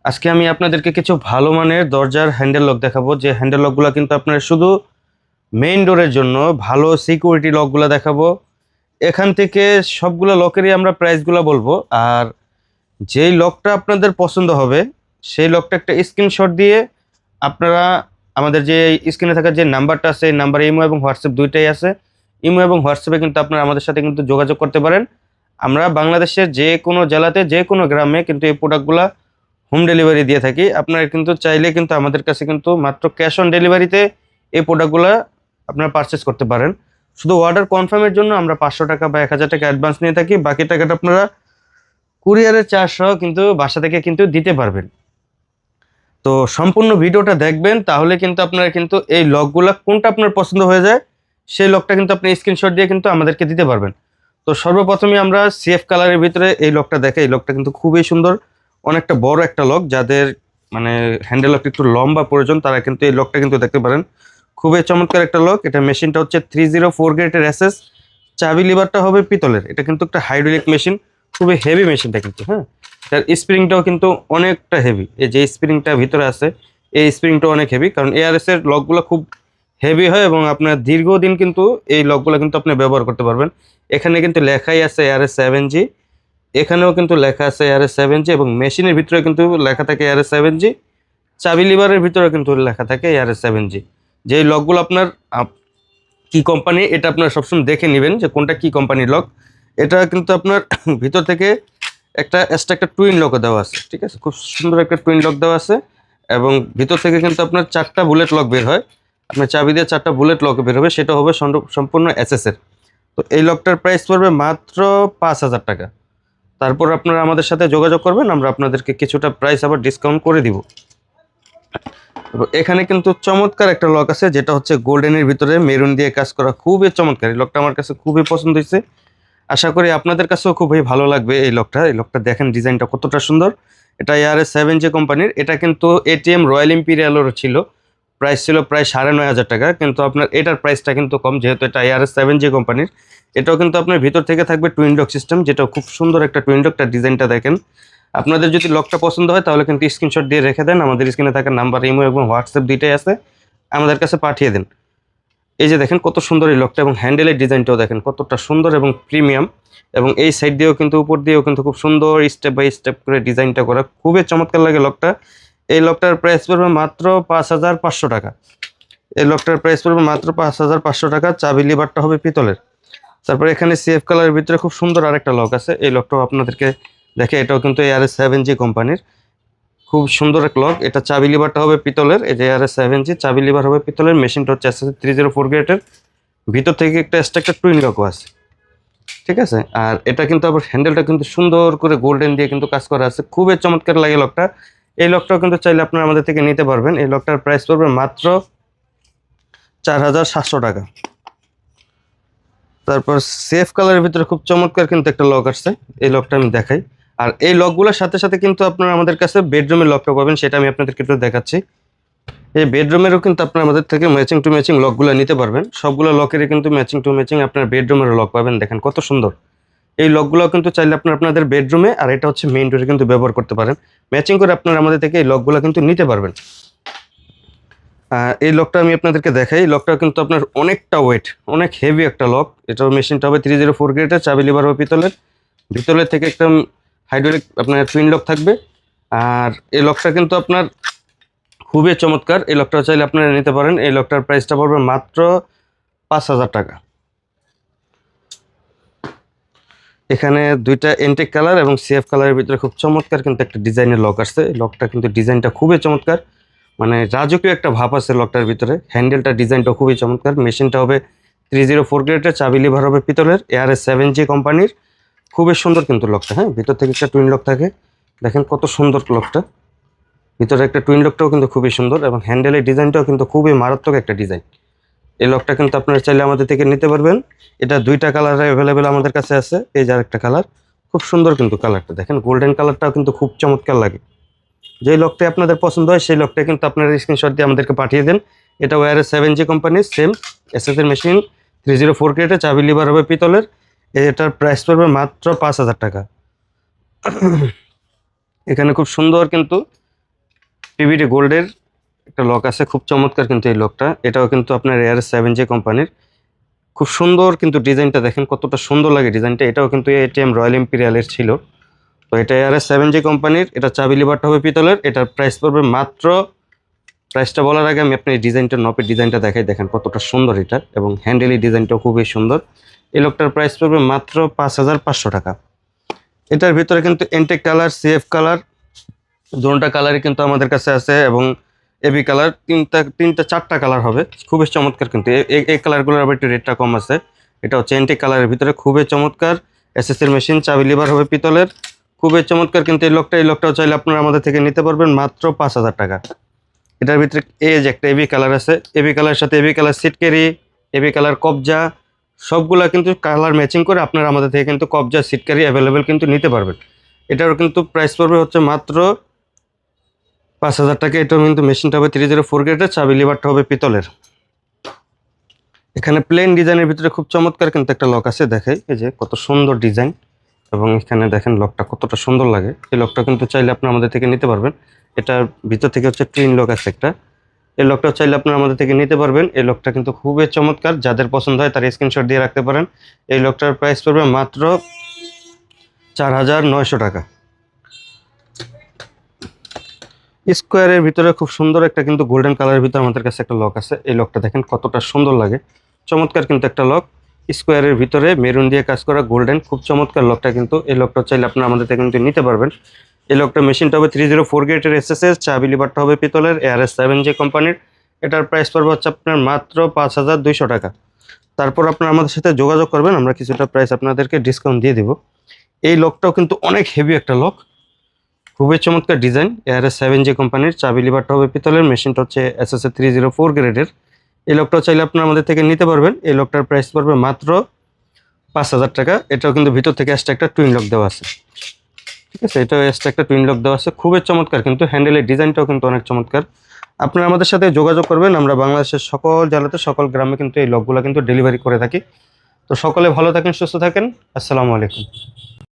আজকে আমি আপনাদেরকে কিছু ভালো মানের দরজার হ্যান্ডেল লক দেখাবো, যে হ্যান্ডেল লকগুলো কিন্তু আপনার শুধু মেইন ডোরের জন্য ভালো সিকিউরিটি লকগুলো দেখাবো। এখান থেকে সবগুলো লকেরই আমরা প্রাইসগুলো বলবো, আর যেই লকটা আপনাদের পছন্দ হবে সেই লকটা একটা স্ক্রিনশট দিয়ে আপনারা আমাদের যে স্ক্রিনে থাকা যে নাম্বারটা আছে এই নাম্বারে ইমো এবং হোয়াটসঅ্যাপ দুইটাই আছে। ইমো এবং হোয়াটসঅ্যাপে কিন্তু আপনারা আমাদের সাথে কিন্তু যোগাযোগ করতে পারেন। আমরা বাংলাদেশের যে কোনো জেলাতে যে কোনো গ্রামে কিন্তু এই প্রোডাক্টগুলো হোম ডেলিভারি দিয়ে থাকি। আপনারা কিন্তু চাইলে কিন্তু আমাদের কাছে কিন্তু মাত্র ক্যাশ অন ডেলিভারিতে এই প্রোডাক্টগুলো আপনারা পারচেস করতে পারেন। শুধু অর্ডার কনফার্মের জন্য আমরা 500 টাকা বা 1000 টাকা অ্যাডভান্স নিয়ে থাকি, বাকি টাকাটা আপনারা কুরিয়ারের চার্জ সহ কিন্তু বাসা থেকে কিন্তু দিতে পারবেন। তো সম্পূর্ণ ভিডিওটা দেখবেন, তাহলে কিন্তু আপনারা কিন্তু এই লকগুলো কোনটা আপনার পছন্দ হয়ে যায় সেই লকটা কিন্তু আপনি স্ক্রিনশট দিয়ে কিন্তু আমাদেরকে দিতে পারবেন। তো সর্বপ্রথমে আমরা সিএফ কালারের ভিতরে এই লকটা দেখে, এই লকটা কিন্তু খুবই সুন্দর, অনেকটা বড় একটা লক। যাদের মানে হ্যান্ডেল লক একটু লম্বা প্রয়োজন তারা কিন্তু এই লকটা কিন্তু দেখতে পারেন। খুবই চমৎকার একটা লক। এটা মেশিনটা হচ্ছে 304 গ্রেডের এসএস। চাবি লিভারটা হবে পিতলের। এটা কিন্তু একটা হাইড্রোলিক মেশিন, খুবই হেভি মেশিনটা কিন্তু। হ্যাঁ, তার স্প্রিংটাও কিন্তু অনেকটা হেভি। এই যে স্প্রিংটা ভিতরে আছে এই স্প্রিংটা অনেক হেভি, কারণ এআরএস এর লকগুলো খুব হেভি হয় এবং আপনার দীর্ঘদিন কিন্তু এই লকগুলো কিন্তু আপনি ব্যবহার করতে পারবেন। এখানে কিন্তু লেখাই আছে ARS7G, এখানেও কিন্তু লেখা আছে ARS7G এবং মেশিনের ভিতরে কিন্তু লেখা থাকে ARS7G। চাবি লিভারের ভিতরে কিন্তু লেখা থাকে ARS7G। যে লকগুলো আপনার কি কোম্পানি এটা আপনারা সবসময় দেখে নেবেন যে কোনটা কি কোম্পানির লক। এটা কিন্তু আপনার ভিতর থেকে একটা এক্সট্রা একটা টুইন লকও দেওয়া আছে, ঠিক আছে, খুব সুন্দর একটা টুইন লক দেওয়া আছে। এবং ভিতর থেকে কিন্তু আপনার 4টা বুলেট লক বের হয়। আপনার চাবি দিয়ে 4টা বুলেট লক বের হবে, সেটা হবে সম্পূর্ণ এসএস এর। তো এই লকটার প্রাইস পড়বে মাত্র 5000 টাকা। তারপর আপনারা আমাদের সাথে যোগাযোগ করবেন, আমরা আপনাদেরকে কিছুটা প্রাইস আবার ডিসকাউন্ট করে দিব। এবং এখানে কিন্তু চমৎকার একটা লক আছে, যেটা হচ্ছে গোল্ডেনের ভিতরে মেরুন দিয়ে কাজ করা, খুবই চমৎকার। এই লকটা আমার কাছে খুবই পছন্দ হয়েছে, আশা করি আপনাদের কাছেও খুবই ভালো লাগবে এই লকটা। এই লকটা দেখেন ডিজাইনটা কতটা সুন্দর। এটা ARS7J কোম্পানির। এটা কিন্তু এটিএম রয়্যাল ইম্পিরিয়ালেরও ছিল, প্রাইস ছিল প্রায় 9500 টাকা, কিন্তু আপনার এটার প্রাইসটা কিন্তু কম, যেহেতু এটা ARS7J কোম্পানির। এটাও কিন্তু আপনার ভিতর থেকে থাকবে টুইন লক সিস্টেম, যেটা খুব সুন্দর একটা টুইন লক। তার ডিজাইনটা দেখেন। আপনাদের যদি লকটা পছন্দ হয় তাহলে কিন্তু স্ক্রিনশট দিয়ে রেখে দেন, আমাদের স্ক্রিনে থাকা নাম্বার ইমো এবং হোয়াটসঅ্যাপ দুইটাই আছে, আমাদের কাছে পাঠিয়ে দেন। এই যে দেখেন কত সুন্দর এই লকটা, এবং হ্যান্ডেলের ডিজাইনটাও দেখেন কতটা সুন্দর এবং প্রিমিয়াম। এবং এই সাইড দিয়েও কিন্তু উপর দিয়েও কিন্তু খুব সুন্দর স্টেপ বাই স্টেপ করে ডিজাইনটা করা, খুবই চমৎকার লাগে লকটা। এই লকটার প্রাইস পড়বে মাত্র 5500 টাকা। এই লকটার প্রাইস পড়বে মাত্র 5500 টাকা। চাবি লিভারটা হবে পিতলের। তারপর এখানে সিএফ কালারের ভিতরে খুব সুন্দর আরেকটা লক আছে, এই লকটাও আপনাদেরকে দেখে। এটাও কিন্তু ARS7J কোম্পানির, খুব সুন্দর এক লক। এটা চাবি লিভারটা হবে পিতলের। এই যে ARS7J চাবি লিভার হবে পিতলের। মেশিনটা হচ্ছে SS304 গ্রেডের। ভিতর থেকে একটা এক্সট্রা একটা টুইন লকও আছে, ঠিক আছে। আর এটা কিন্তু আবার হ্যান্ডেলটা কিন্তু সুন্দর করে গোল্ডেন দিয়ে কিন্তু কাজ করা আছে, খুবই চমৎকার লাগে লকটা। এই লকটাও কিন্তু চাইলে আপনারা আমাদের থেকে নিতে পারবেন। এই লকটার প্রাইস পড়বে মাত্র 4700 টাকা। তারপর সেফ কালারের ভিতরে খুব চমৎকার কিন্তু একটা লক আসছে, এই লকটা আমি দেখাই। আর এই লকগুলোর সাথে সাথে কিন্তু আপনারা আমাদের কাছে বেডরুমের লকটা পাবেন, সেটা আমি আপনাদেরকে একটু দেখাচ্ছি। এই বেডরুমেরও কিন্তু আপনারা আমাদের থেকে ম্যাচিং টু ম্যাচিং লকগুলো নিতে পারবেন। সবগুলো লকেরই কিন্তু ম্যাচিং টু ম্যাচিং আপনার বেডরুমেরও লক পাবেন, দেখেন কত সুন্দর। এই লকগুলো কিন্তু চাইলে আপনাদের বেডরুমে, আর এটা হচ্ছে মেইন ডোরে কিন্তু ব্যবহার করতে পারেন। ম্যাচিং করে আপনারা আমাদের থেকে এই লকগুলো কিন্তু নিতে পারবেন। এই লকটা আমি আপনাদেরকে দেখাই। এই লকটা কিন্তু আপনার অনেকটা ওয়েট, অনেক হেভি একটা লক। এটাও মেশিনটা হবে 304 গ্রেডের। চাবি লিভার হবে পিতলের। ভিতরের থেকে একটা হাইড্রোলিক আপনার টুইন লক থাকবে। আর এই লকটা কিন্তু আপনার খুবই চমৎকার। এই লকটা চাইলে আপনারা নিতে পারেন। এই লকটার প্রাইসটা পড়বে মাত্র 5000 টাকা। এখানে দুইটা এন্টেক কালার এবং সিএফ কালারের ভিতরে খুব চমৎকার কিন্তু একটা ডিজাইনের লক আসছে। এই লকটা কিন্তু ডিজাইনটা খুবই চমৎকার, মানে রাজকীয় একটা ভাব আছে লকটার ভিতরে। হ্যান্ডেলটা ডিজাইনটা খুবই চমৎকার। মেশিনটা হবে 304 গ্রেডের। চাবি লিভার হবে পিতলের, ARS7J কোম্পানির। খুবই সুন্দর কিন্তু লকটা। হ্যাঁ, ভিতর থেকে একটা টুইন লক থাকে, দেখেন কত সুন্দর লকটা। ভিতরে একটা টুইন লকটাও কিন্তু খুবই সুন্দর, এবং হ্যান্ডেলের ডিজাইনটাও কিন্তু খুবই মারাত্মক একটা ডিজাইন। এই লকটা কিন্তু আপনারা চাইলে আমাদের থেকে নিতে পারবেন। এটা দুইটা কালার অ্যাভেলেবেল আমাদের কাছে আছে। এই যে আরেকটা কালার, খুব সুন্দর কিন্তু কালারটা দেখেন, গোল্ডেন কালারটাও কিন্তু খুব চমৎকার লাগে। যেই লকটা আপনাদের পছন্দ হয় সেই লকটা কিন্তু আপনারা স্ক্রিনশট দিয়ে আমাদেরকে পাঠিয়ে দেন। এটা ARS7J কোম্পানির সেম এসএস এর মেশিন, 304 গ্রেডের। চাবি লিভার হবে পিতলের। এটার প্রাইস পড়বে মাত্র 5000 টাকা। এখানে খুব সুন্দর কিন্তু পিভিডি গোল্ডের একটা লক আছে, খুব চমৎকার কিন্তু এই লকটা। এটাও কিন্তু আপনার ARS7J কোম্পানির, খুব সুন্দর কিন্তু ডিজাইনটা দেখেন কতটা সুন্দর লাগে ডিজাইনটা। এটাও কিন্তু ATM রয়্যাল ইম্পেরিয়ালের ছিল। তো এটা ARS7J কোম্পানির, এটা চাবি লিভারটা হবে পিতলের। এটার প্রাইস পড়বে মাত্র, প্রাইসটা বলার আগে আমি আপনি এই ডিজাইনটা, নপের ডিজাইনটা দেখাই, দেখেন কতটা সুন্দর এটা, এবং হ্যান্ডেলি ডিজাইনটাও খুবই সুন্দর। এই লকটার প্রাইস পড়বে মাত্র 5500 টাকা। এটার ভিতরে কিন্তু এন্টেক কালার, CF কালার, দুটোটা কালারই কিন্তু আমাদের কাছে আছে, এবং এবি কালার তিনটা চারটা কালার হবে, খুবই চমৎকার কিন্তু। এই কালারগুলোর আবার একটু রেটটা কম আছে। এটা হচ্ছে এন্টেক কালারের ভিতরে, খুবই চমৎকার। এসএসসির মেশিন, চাবি লিভার হবে পিতলের, খুবই চমৎকার কিন্তু এই লকটাও চাইলে আপনারা আমাদের থেকে নিতে পারবেন মাত্র 5000 টাকা। এটার ভিতরে এই যে একটা এবি কালার আছে, এবি কালারের সাথে এবি কালার সিট ক্যারি, এবি কালার কবজা, সবগুলা কিন্তু কালার ম্যাচিং করে আপনারা আমাদের থেকে কিন্তু কবজা, সিট ক্যারি অ্যাভেলেবেল কিন্তু নিতে পারবেন। এটারও কিন্তু প্রাইস পড়বে হচ্ছে মাত্র 5000 টাকা। এটাও কিন্তু মেশিনটা হবে 304 গ্রেডের, চাবি লিভারটা হবে পিতলের। এখানে প্লেন ডিজাইনের ভিতরে খুব চমৎকার কিন্তু একটা লক আছে, দেখাই এই যে কত সুন্দর ডিজাইন, এবং এখানে দেখেন লকটা কতটা সুন্দর লাগে। এই লকটা কিন্তু চাইলে আপনারা আমাদের থেকে নিতে পারবেন। এটার ভিতর থেকে হচ্ছে টুইন লক আছে একটা, এই লকটা চাইলে আপনারা আমাদের থেকে নিতে পারবেন। এই লকটা কিন্তু খুবই চমৎকার, যাদের পছন্দ হয় তারা স্ক্রিনশট দিয়ে রাখতে পারেন। এই লকটার প্রাইস পড়বে মাত্র 4900 টাকা। স্কোয়ারের ভিতরে খুব সুন্দর একটা কিন্তু গোল্ডেন কালারের ভিতরে আমাদের কাছে একটা লক আছে। এই লকটা দেখেন কতটা সুন্দর লাগে, চমৎকার কিন্তু একটা লক। স্কোয়ারের ভিতরে মেরুন দিয়ে কাজ করা গোল্ডেন, খুব চমৎকার লকটা কিন্তু। এই লকটা চাইলে আপনারা আমাদের থেকে কিন্তু নিতে পারবেন। এই লকটা মেশিনটা হবে 304 গ্রেডের SSS, চাবি লিভারটা হবে পিতলের, ARS7J কোম্পানির। এটার প্রাইস পড়বে হচ্ছে আপনার মাত্র 5200 টাকা। তারপর আপনারা আমাদের সাথে যোগাযোগ করবেন, আমরা কিছুটা প্রাইস আপনাদেরকে ডিসকাউন্ট দিয়ে দিব। এই লকটাও কিন্তু অনেক হেভি একটা লক, খুবই চমৎকার ডিজাইন। ARS7J কোম্পানির, চাবি লিভারটা হবে পিতলের, মেশিনটা হচ্ছে SSS 304 গ্রেডের। এই লকটাও চাইলে আপনারা আমাদের থেকে নিতে পারবেন। এই লকটার প্রাইস পড়বে মাত্র 5000 টাকা। এটাও কিন্তু ভিতর থেকে এক্সট্রা একটা টুইন লক দেওয়া আছে, ঠিক আছে, এটাও এক্সট্রা একটা টুইন লক দেওয়া আছে, খুবই চমৎকার কিন্তু। হ্যান্ডেলের ডিজাইনটাও কিন্তু অনেক চমৎকার। আপনারা আমাদের সাথে যোগাযোগ করবেন, আমরা বাংলাদেশের সকল জেলাতে, সকল গ্রামে কিন্তু এই লকগুলো কিন্তু ডেলিভারি করে থাকি। তো সকলে ভালো থাকেন, সুস্থ থাকেন, আসসালামু আলাইকুম।